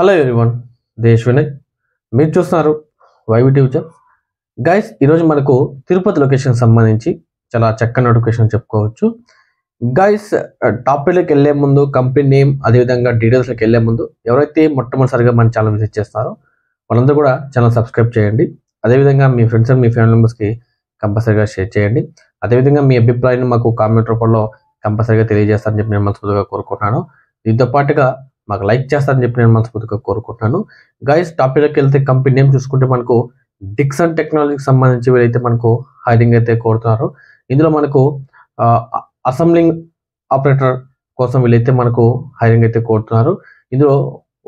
Hello everyone, దేశ్ వినయ్. మీరు చూస్తున్నారు YV TV jobs. Guys, ఈరోజు మనకు తిరుపతి లొకేషన్ సంబంధించి చాలా చక్కని నోటిఫికేషన్ చెప్పుకోవచ్చు. గైస్, టాపిక్లోకి వెళ్ళే ముందు కంపెనీ నేమ్, అదేవిధంగా డీటెయిల్స్లోకి వెళ్ళే ముందు ఎవరైతే మొట్టమొదటిసారిగా మన ఛానల్ విజిట్ చేస్తారో వాళ్ళందరూ కూడా ఛానల్ సబ్స్క్రైబ్ చేయండి. అదేవిధంగా మీ ఫ్రెండ్స్ అండ్ మీ ఫ్యామిలీ మెంబర్స్కి కంపల్సరీగా షేర్ చేయండి. అదేవిధంగా మీ అభిప్రాయాన్ని మాకు కామెంట్ రూపంలో కంపల్సరీగా తెలియజేస్తారని చెప్పి నేను మనస్ఫూర్తిగా కోరుకుంటున్నాను. దీంతో పాటుగా మాకు లైక్ చేస్తారని చెప్పి నేను మనస్ఫూర్తిగా కోరుకుంటున్నాను. గైస్, టాపిక్లోకి వెళ్తే కంపెనీ నేమ్ చూసుకుంటే మనకు డిక్సన్ టెక్నాలజీకి సంబంధించి వీళ్ళైతే మనకు హైరింగ్ అయితే కోరుతున్నారు. ఇందులో మనకు అసెంబ్లింగ్ ఆపరేటర్ కోసం వీళ్ళైతే మనకు హైరింగ్ అయితే కోరుతున్నారు. ఇందులో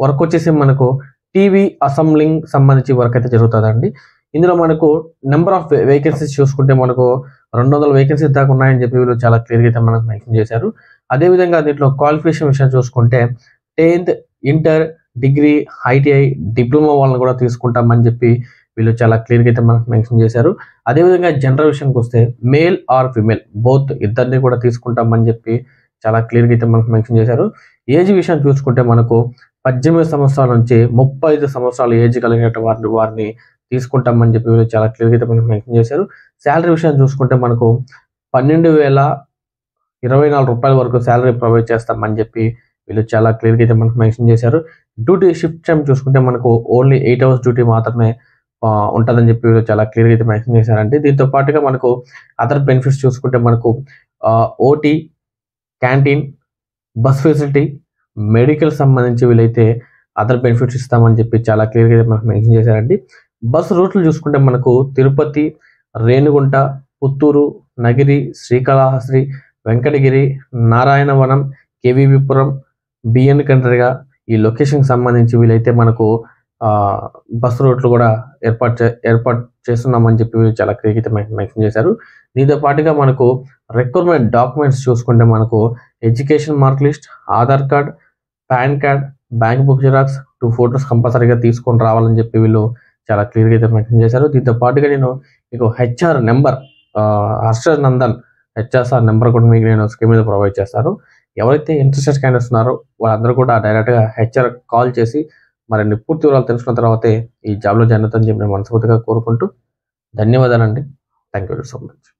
వర్క్ వచ్చేసి మనకు టీవీ అసెంబ్లింగ్ సంబంధించి వర్క్ అయితే జరుగుతుందండి. ఇందులో మనకు నెంబర్ ఆఫ్ వేకెన్సీస్ చూసుకుంటే మనకు 200 వేకెన్సీస్ దాకా ఉన్నాయని చెప్పి వీళ్ళు చాలా క్లియర్గా అయితే మనకు మెన్షన్ చేశారు. అదేవిధంగా దీంట్లో క్వాలిఫికేషన్ విషయం చూసుకుంటే 10th, inter, degree, ITI, diploma వాళ్ళని కూడా తీసుకుంటామని చెప్పి వీళ్ళు చాలా క్లియర్గా అయితే మనకు మెన్షన్ చేశారు. అదేవిధంగా జెండర్ విషయానికి వస్తే మేల్ ఆర్ ఫిమేల్ బోత్ ఇద్దరిని కూడా తీసుకుంటామని చెప్పి చాలా క్లియర్గా అయితే మనకు మెన్షన్ చేశారు. ఏజ్ విషయం చూసుకుంటే మనకు 18 సంవత్సరాల నుంచి 35 సంవత్సరాల ఏజ్ కలిగిన వారిని తీసుకుంటామని చెప్పి వీళ్ళు చాలా క్లియర్గా అయితే మనకు మెన్షన్ చేశారు. శాలరీ విషయం చూసుకుంటే మనకు 12,024 రూపాయల వరకు శాలరీ ప్రొవైడ్ చేస్తామని చెప్పి వీళ్ళు చాలా క్లియర్గా అయితే మనకు మెన్షన్ చేశారు. డ్యూటీ షిఫ్ట్ టైం చూసుకుంటే మనకు ఓన్లీ 8 hours డ్యూటీ మాత్రమే ఉంటుందని చెప్పి వీళ్ళు చాలా క్లియర్గా అయితే మెన్షన్ చేశారండి. దీంతో పాటుగా మనకు అదర్ బెనిఫిట్స్ చూసుకుంటే మనకు OT, canteen, bus facility, medical సంబంధించి వీళ్ళైతే అదర్ బెనిఫిట్స్ ఇస్తామని చెప్పి చాలా క్లియర్గా అయితే మనకు మెన్షన్ చేశారండి. బస్సు రూట్లు చూసుకుంటే మనకు తిరుపతి, రేణిగుంట, పుత్తూరు, నగిరి, శ్రీకాళహస్తి, వెంకటగిరి, నారాయణవనం, కేవీపీపురం, బిఎన్ కండ్రిగా ఈ లొకేషన్కి సంబంధించి వీళ్ళైతే మనకు బస్సు రూట్లు కూడా ఏర్పాటు చేస్తున్నామని చెప్పి వీళ్ళు చాలా క్లియర్గా అయితే మెన్షన్ చేశారు. దీంతో పాటుగా మనకు రిక్వైర్మెంట్ డాక్యుమెంట్స్ చూసుకుంటే మనకు education mark list, Aadhaar card, pan card, bank book xerox, 2 photos కంపల్సరీగా తీసుకొని రావాలని చెప్పి వీళ్ళు చాలా క్లియర్గా అయితే మెన్షన్ చేశారు. దీంతో పాటుగా నేను మీకు HR number, Harshad Nandan హెచ్ఆర్ఆర్ number కూడా మీకు నేను స్క్రీన్ మీద ప్రొవైడ్ చేస్తాను. ఎవరైతే ఇంట్రెస్టెడ్ క్యాండిడేట్స్ ఉన్నారో వాళ్ళందరూ కూడా డైరెక్ట్గా హెచ్ఆర్ కాల్ చేసి మరిన్ని పూర్తి వివరాలు తెలుసుకున్న తర్వాతే ఈ జాబ్లో జాయిన్ అవుతారని చెప్పి నేను మనస్ఫూర్తిగా కోరుకుంటూ ధన్యవాదాలండి. Thank you so much.